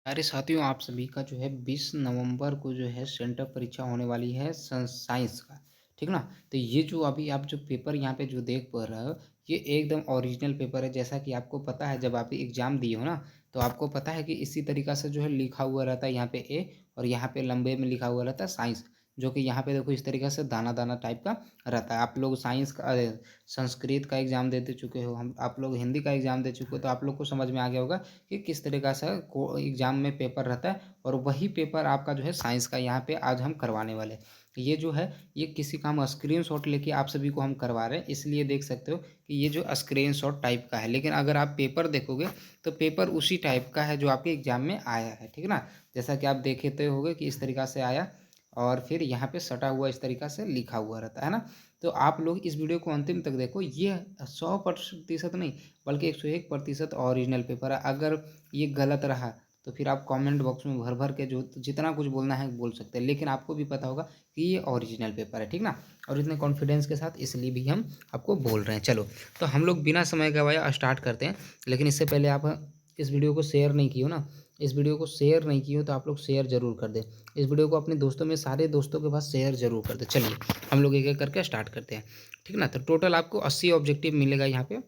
अरे साथियों, आप सभी का जो है 20 नवंबर को जो है सेंटर परीक्षा होने वाली है साइंस का। ठीक ना? तो ये जो अभी आप जो पेपर यहाँ पे जो देख पा रहे हो, ये एकदम ओरिजिनल पेपर है। जैसा कि आपको पता है, जब आप एग्ज़ाम दिए हो ना, तो आपको पता है कि इसी तरीक़ा से जो है लिखा हुआ रहता है यहाँ पे ए, और यहाँ पे लंबे में लिखा हुआ रहता है साइंस। जो कि यहाँ पे देखो इस तरीक़े से दाना-दाना टाइप का रहता है। आप लोग साइंस का संस्कृत का एग्ज़ाम दे चुके हो, हम आप लोग हिंदी का एग्ज़ाम दे चुके हो, तो आप लोग को समझ में आ गया होगा कि किस तरीक़ा से को एग्ज़ाम में पेपर रहता है। और वही पेपर आपका जो है साइंस का यहाँ पे आज हम करवाने वाले हैं। ये जो है, ये किसी का हम स्क्रीनशॉट लेके आप सभी को हम करवा रहे हैं, इसलिए देख सकते हो कि ये जो स्क्रीनशॉट टाइप का है। लेकिन अगर आप पेपर देखोगे, तो पेपर उसी टाइप का है जो आपके एग्ज़ाम में आया है, ठीक ना? जैसा कि आप देखे होंगे कि इस तरीक़ा से आया, और फिर यहाँ पे सटा हुआ इस तरीक़ा से लिखा हुआ रहता है ना? तो आप लोग इस वीडियो को अंतिम तक देखो। ये 100% नहीं, बल्कि 101% ओरिजिनल पेपर है। अगर ये गलत रहा, तो फिर आप कमेंट बॉक्स में भर-भर के जो जितना कुछ बोलना है बोल सकते हैं। लेकिन आपको भी पता होगा कि ये ओरिजिनल पेपर है, ठीक ना? और इतने कॉन्फिडेंस के साथ इसलिए भी हम आपको बोल रहे हैं। चलो, तो हम लोग बिना समय गवाए स्टार्ट करते हैं। लेकिन इससे पहले आप इस वीडियो को शेयर नहीं किए हो ना, इस वीडियो को शेयर नहीं किए हो तो आप लोग शेयर ज़रूर कर दें। इस वीडियो को अपने दोस्तों में, सारे दोस्तों के पास शेयर ज़रूर कर दें। चलिए, हम लोग एक-एक करके स्टार्ट करते हैं, ठीक ना? तो टोटल आपको 80 ऑब्जेक्टिव मिलेगा यहाँ पे।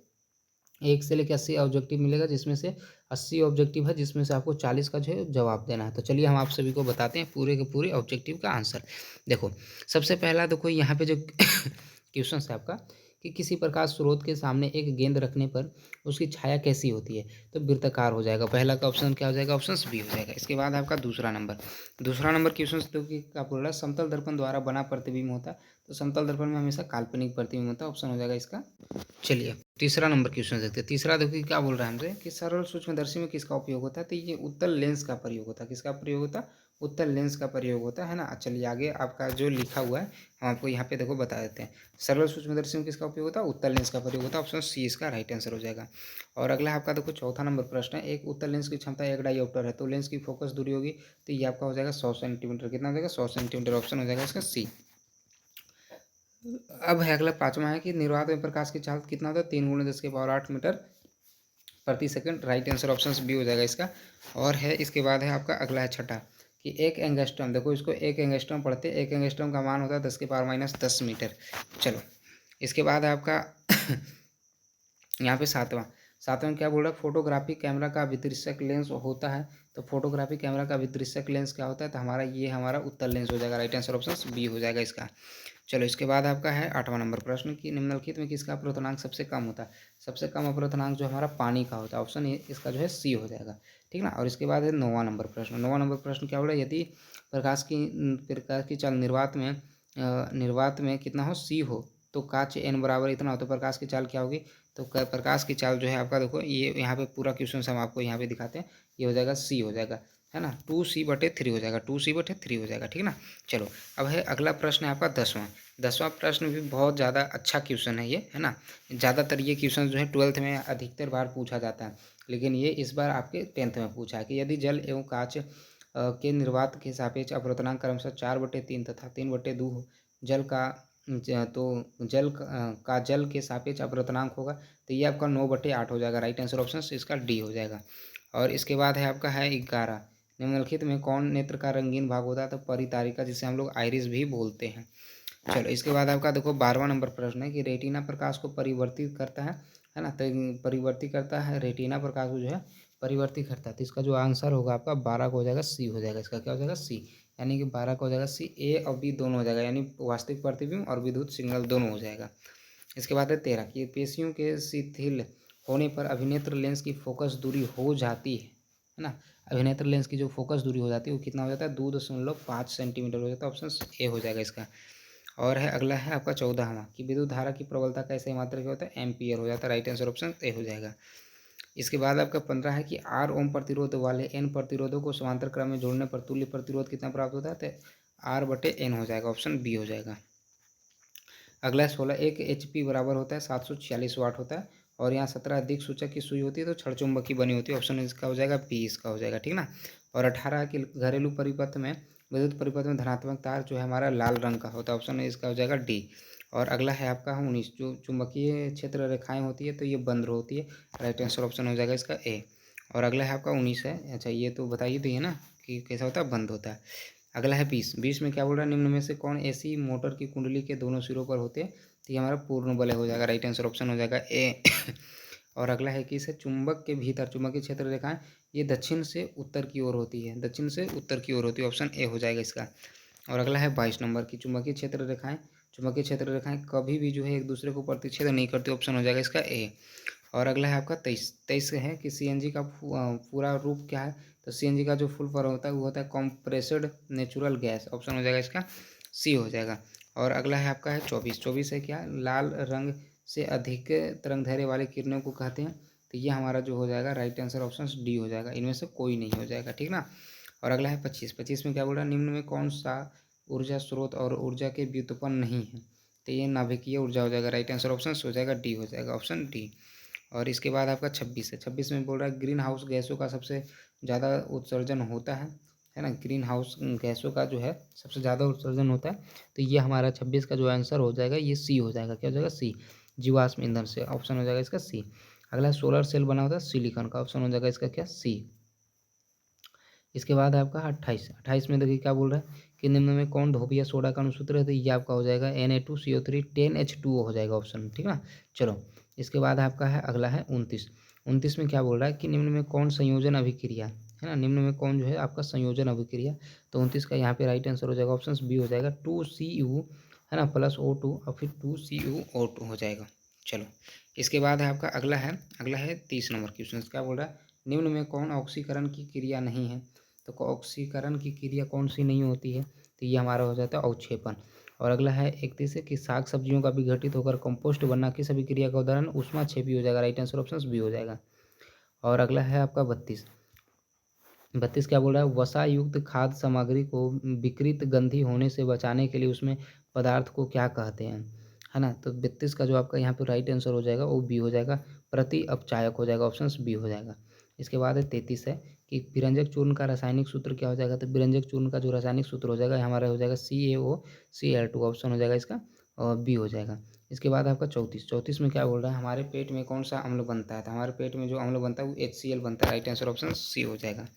1 से लेके 80 ऑब्जेक्टिव मिलेगा, जिसमें से 80 ऑब्जेक्टिव है, जिसमें से आपको 40 का जो है जवाब देना है। तो चलिए हम आप सभी को बताते हैं पूरे के पूरे ऑब्जेक्टिव का आंसर। देखो, सबसे पहला देखो यहाँ पे जो क्वेश्चन है आपका, कि किसी प्रकाश स्रोत के सामने एक गेंद रखने पर उसकी छाया कैसी होती है? तो वृत्ताकार हो जाएगा। पहला का ऑप्शन क्या हो जाएगा? ऑप्शन बी हो जाएगा। इसके बाद आपका दूसरा नंबर क्वेश्चन देखो कि क्या बोल रहा है, समतल दर्पण द्वारा बना प्रतिबिंब होता है। तो समतल दर्पण में हमेशा काल्पनिक प्रतिबिंब होता है। ऑप्शन हो जाएगा इसका। चलिए, तीसरा नंबर क्वेश्चन देखते हैं। तीसरा देखिए क्या बोल रहा है हमसे, कि सरल सूक्ष्मदर्शी में किसका उपयोग होता है? तो ये उत्तल लेंस का प्रयोग होता है। किसका प्रयोग होता है? उत्तल लेंस का प्रयोग होता है ना। चलिए आगे आपका जो लिखा हुआ है, हम आपको यहाँ पे देखो बता देते हैं। सरल सूक्ष्मदर्शी में किसका उपयोग होता है? उत्तल लेंस का प्रयोग होता है। ऑप्शन सी इसका राइट आंसर हो जाएगा। और अगला आपका देखो चौथा नंबर प्रश्न है, एक उत्तल लेंस की क्षमता 1 डायोप्टर है, तो लेंस की फोकस दूरी होगी, तो ये आपका हो जाएगा 100 सेंटीमीटर। कितना हो जाएगा? 100 सेंटीमीटर। ऑप्शन हो जाएगा इसका सी। अब है अगला पाँचवा है, कि निर्वात में प्रकाश की चाल कितना होता है? 3 × 10⁸ मीटर प्रति second. Right answer option B हो जाएगा इसका। और है इसके बाद है आपका अगला है छठा, कि एक एंगस्ट्रम, देखो इसको एक एंगस्ट्रम पढ़ते हैं। एक एंगस्ट्रम का मान होता है 10⁻−10 मीटर। चलो, इसके बाद है आपका यहाँ पे सातवां क्या बोल रहा है, फोटोग्राफी कैमरा का विदृश्यक लेंस होता है। तो फोटोग्राफी कैमरा का विदृश्यक लेंस क्या होता है? तो हमारा उत्तल लेंस हो जाएगा। राइट आंसर ऑप्शन बी हो जाएगा इसका। चलो, इसके बाद आपका है 8वां नंबर प्रश्न, कि निम्नलिखित में किसका अपवर्तनांक सबसे कम होता है? सबसे कम अपवर्तनांक जो हमारा पानी का होता है। ऑप्शन ए इसका जो है सी हो जाएगा, ठीक ना। और इसके बाद है 9वां नंबर प्रश्न क्या बोला, यदि प्रकाश की चाल निर्वात में कितना हो? सी हो, तो काच एन बराबर इतना हो, तो प्रकाश की चाल क्या होगी? तो प्रकाश की चाल जो है आपका, देखो ये यहाँ पे पूरा क्वेश्चन हम आपको यहाँ पे दिखाते हैं। ये हो जाएगा सी हो जाएगा, है ना। 2c/3 हो जाएगा, 2c/3 हो जाएगा, ठीक ना। चलो, अब है अगला प्रश्न है आपका 10वां प्रश्न भी बहुत ज़्यादा अच्छा क्वेश्चन है ये, है ना। ज़्यादातर ये क्वेश्चन जो है 12th में अधिकतर बार पूछा जाता है, लेकिन ये इस बार आपके 10th में पूछा है, कि यदि जल एवं कांच के निर्वात के सापेक्ष अपवर्तनांक क्रमशः 4/3 तथा 3/2 हो, जल का जल के सापेक्ष अपवर्तनांक होगा, तो ये आपका 9/8 हो जाएगा। राइट आंसर ऑप्शन इसका डी हो जाएगा। और इसके बाद है आपका है 11, निम्नलिखित में कौन नेत्र का रंगीन भाग होता है? तो परितारिका, जिसे हम लोग आइरिस भी बोलते हैं। चलो, इसके बाद आपका देखो 12वां नंबर प्रश्न है, कि रेटिना प्रकाश को परिवर्तित करता है ना। तो परिवर्तित करता है, रेटिना प्रकाश को जो है परिवर्तित करता है। तो इसका जो आंसर होगा आपका 12 का हो जाएगा सी हो जाएगा। इसका क्या हो जाएगा? सी। यानी कि 12 का हो जाएगा सी। ए और बी दोनों हो जाएगा, यानी वास्तविक प्रतिबिंब और विद्युत सिग्नल दोनों हो जाएगा। इसके बाद है 13, कि पेशियों के शिथिल होने पर अभिनेत्र लेंस की फोकस दूरी हो जाती है ना। अभिनेत्र लेंस की जो फोकस दूरी हो जाती है वो कितना हो जाता है? 2.5 सेंटीमीटर हो जाता है। ऑप्शन ए हो जाएगा इसका। और है अगला है आपका 14वां, कि विद्युत धारा की प्रबलता का ऐसे मात्रक क्या होता है? एम्पियर हो जाता है। राइट आंसर ऑप्शन ए हो जाएगा। इसके बाद आपका 15 है, कि आर ओम प्रतिरोध वाले एन प्रतिरोधों को समांतर क्रम में जोड़ने पर तुल्य प्रतिरोध कितना प्राप्त होता है? तो R/N हो जाएगा। ऑप्शन बी हो जाएगा। अगला है 16, एक HP बराबर होता है 746 वाट होता है, और यहाँ 17 दिक्सूचक की सुई होती है, तो क्षणचुंबक की बनी होती है। ऑप्शन इसका हो जाएगा बी इसका हो जाएगा, ठीक ना। और 18 के घरेलू परिपथ में, विद्युत परिपथ में धनात्मक तार जो है हमारा लाल रंग का होता है। ऑप्शन इसका हो जाएगा डी। और अगला है आपका 19, जो चुंबकीय क्षेत्र रेखाएं होती है, तो ये बंद होती है। राइट आंसर ऑप्शन हो जाएगा इसका ए। और अगला है आपका 19 है। अच्छा ये तो बता ही दिए ना कि कैसा होता है, बंद होता है। अगला है 20। 20 में क्या बोल रहा है, निम्न में से कौन ऐसी मोटर की कुंडली के दोनों सिरों पर होते हैं। तो ये हमारा पूर्ण वलय हो जाएगा, राइट आंसर ऑप्शन हो जाएगा ए। और अगला है कि इसे चुंबक के भीतर चुंबकीय क्षेत्र रेखाएं ये दक्षिण से उत्तर की ओर होती है, दक्षिण से उत्तर की ओर होती है, ऑप्शन ए हो जाएगा इसका। और अगला है 22 नंबर की चुंबकीय क्षेत्र रेखाएं कभी भी जो है एक दूसरे को प्रतिच्छेद नहीं करती, ऑप्शन हो जाएगा इसका ए। और अगला है आपका 23। 23 है कि सीएनजी का पूरा रूप क्या है। तो सीएनजी का जो फुल फॉर्म होता है वो होता है कॉम्प्रेस्ड नेचुरल गैस, ऑप्शन हो जाएगा इसका सी हो जाएगा। और अगला है आपका है 24। 24 है क्या, लाल रंग से अधिक तरंगदैर्घ्य वाली किरणों को कहते हैं। तो ये हमारा जो हो जाएगा राइट आंसर ऑप्शन डी हो जाएगा, इनमें से कोई नहीं हो जाएगा, ठीक ना। और अगला है 25। 25 में क्या बोल रहा है, निम्न में कौन सा ऊर्जा स्रोत और ऊर्जा के व्युत्पन्न नहीं है। तो ये नाभिकीय ऊर्जा हो जाएगा, राइट आंसर ऑप्शन हो जाएगा डी हो जाएगा, ऑप्शन डी। और इसके बाद आपका 26 है। 26 में बोल रहा है ग्रीन हाउस गैसों का सबसे ज़्यादा उत्सर्जन होता है ना, ग्रीन हाउस गैसों का जो है सबसे ज़्यादा उत्सर्जन होता है। तो ये हमारा 26 का जो आंसर हो जाएगा ये सी हो जाएगा, क्या हो जाएगा सी, जीवाश्म ईंधन से, ऑप्शन हो जाएगा इसका सी। अगला सोलर सेल बना होता है सिलिकॉन का, ऑप्शन हो जाएगा इसका क्या सी। इसके बाद आपका 28। 28 में देखिए क्या बोल रहा है कि निम्न में कौन धोबी या सोडा का अणुसूत्र है। तो ये आपका हो जाएगा Na2CO3 10H2O हो जाएगा ऑप्शन, ठीक ना। चलो इसके बाद आपका है अगला है 29। 29 में क्या बोल रहा है कि निम्न में कौन संयोजन अभिक्रिया है ना, निम्न में कौन जो है आपका संयोजन अभिक्रिया। तो 29 का यहाँ पे राइट आंसर हो जाएगा ऑप्शन बी हो जाएगा 2Cu है ना प्लस O2 और फिर 2CuO2 हो जाएगा। चलो इसके बाद है आपका अगला है 30 नंबर क्वेश्चन। क्या बोल रहा है, निम्न में कौन ऑक्सीकरण की क्रिया नहीं है। तो ऑक्सीकरण की क्रिया कौन सी नहीं होती है। तो ये हमारा हो जाता है अवक्षेपण। और अगला है 31 है कि साग सब्जियों का विघटित होकर कंपोस्ट बनना किस अभिक्रिया का उदाहरण, ऊष्माक्षेपी हो जाएगा, राइट आंसर ऑप्शन बी हो जाएगा। और अगला है आपका 32। 32 क्या बोल रहा है, वसा युक्त खाद्य सामग्री को विकृत गंधी होने से बचाने के लिए उसमें पदार्थ को क्या कहते हैं, है ना। तो 32 का जो आपका यहाँ पे राइट आंसर हो जाएगा वो बी हो जाएगा, प्रति अपचायक हो जाएगा, ऑप्शन बी हो जाएगा। इसके बाद है 33 है कि विरंजक चूर्ण का रासायनिक सूत्र क्या हो जाएगा। तो विरंजक चूर्ण का जो रासायनिक सूत्र हो जाएगा हमारा हो जाएगा CaOCl2, ऑप्शन हो जाएगा इसका और बी हो जाएगा। इसके बाद आपका 34 में क्या बोल रहा है, हमारे पेट में कौन सा अम्ल बनता है। तो हमारे पेट में जो अम्ल बनता है वो HCl बनता है, राइट आंसर ऑप्शन सी हो जाएगा।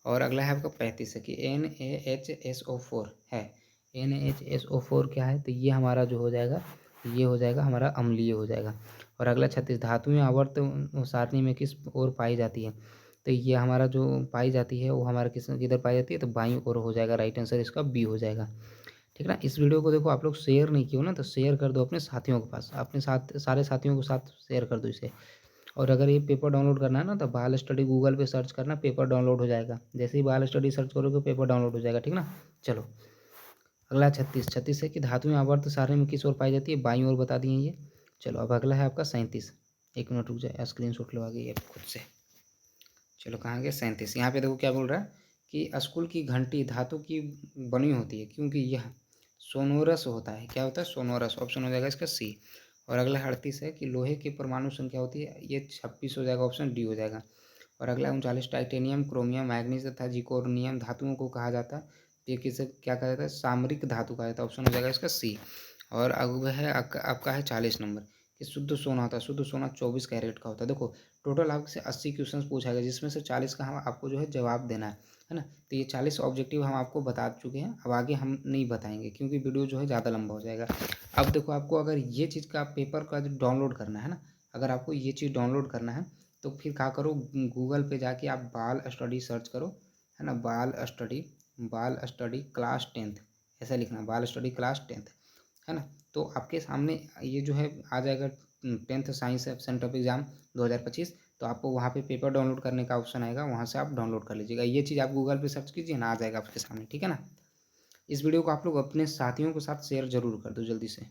और अगला है आपका 35 है कि NaHSO4 है। NaHSO4 क्या है, तो ये हमारा जो हो जाएगा ये हो जाएगा हमारा अम्लीय हो जाएगा। और अगला 36, धातुएं आवर्त सारणी में किस ओर पाई जाती है। तो ये हमारा जो पाई जाती है वो हमारा किधर पाई जाती है, तो बाईं ओर हो जाएगा, राइट आंसर इसका बी हो जाएगा, ठीक ना। इस वीडियो को देखो आप लोग शेयर नहीं किए हो ना, तो शेयर कर दो अपने साथियों के पास, अपने साथ सारे साथियों के साथ शेयर कर दो इसे। और अगर ये पेपर डाउनलोड करना है ना तो बाल स्टडी गूगल पे सर्च करना, पेपर डाउनलोड हो जाएगा, जैसे ही बाल स्टडी सर्च करोगे पेपर डाउनलोड हो जाएगा, ठीक ना। चलो अगला 36 है कि धातुएं आवर्त सारणी में किस ओर पाई जाती है, बाईं ओर बता दिए ये। चलो अब अगला है आपका 37। एक मिनट रुक जाए, स्क्रीन शॉट लो आगे ये खुद से। चलो कहाँ गया 37। यहाँ पे देखो क्या बोल रहा है कि स्कूल की घंटी धातु की बनी होती है क्योंकि यह सोनोरस होता है, क्या होता है सोनोरस, ऑप्शन हो जाएगा इसका सी। और अगला 38 है कि लोहे की परमाणु संख्या होती है, ये 26 हो जाएगा, ऑप्शन डी हो जाएगा। और अगला 39, टाइटेनियम क्रोमियम मैग्नीज तथा जिकोर्नियम धातुओं को कहा जाता है। ये किसे क्या कहा जाता है, सामरिक धातु कहा जाता है, ऑप्शन हो जाएगा इसका सी। और अब है आपका है 40 नंबर कि शुद्ध सोना होता है, शुद्ध सोना 24 कैरेट का होता है। देखो टोटल आपसे 80 क्वेश्चन पूछा गया जिसमें से 40 का हम आपको जो है जवाब देना है ना। तो ये 40 ऑब्जेक्टिव हम आपको बता चुके हैं, अब आगे हम नहीं बताएंगे क्योंकि वीडियो जो है ज़्यादा लंबा हो जाएगा। अब देखो आपको अगर ये चीज़ का पेपर का जो डाउनलोड करना है ना, अगर आपको ये चीज़ डाउनलोड करना है तो फिर क्या करो, गूगल पे जाके आप बाल स्टडी सर्च करो, है ना, बाल स्टडी क्लास 10th ऐसा लिखना, बाल स्टडी क्लास 10th, है ना। तो आपके सामने ये जो है आ जाएगा 10th science centre of exam 2025। तो आपको वहाँ पे पेपर डाउनलोड करने का ऑप्शन आएगा, वहाँ से आप डाउनलोड कर लीजिएगा। ये चीज़ आप गूगल पे सर्च कीजिए ना, आ जाएगा आपके सामने, ठीक है ना। इस वीडियो को आप लोग अपने साथियों के साथ शेयर जरूर कर दो जल्दी से।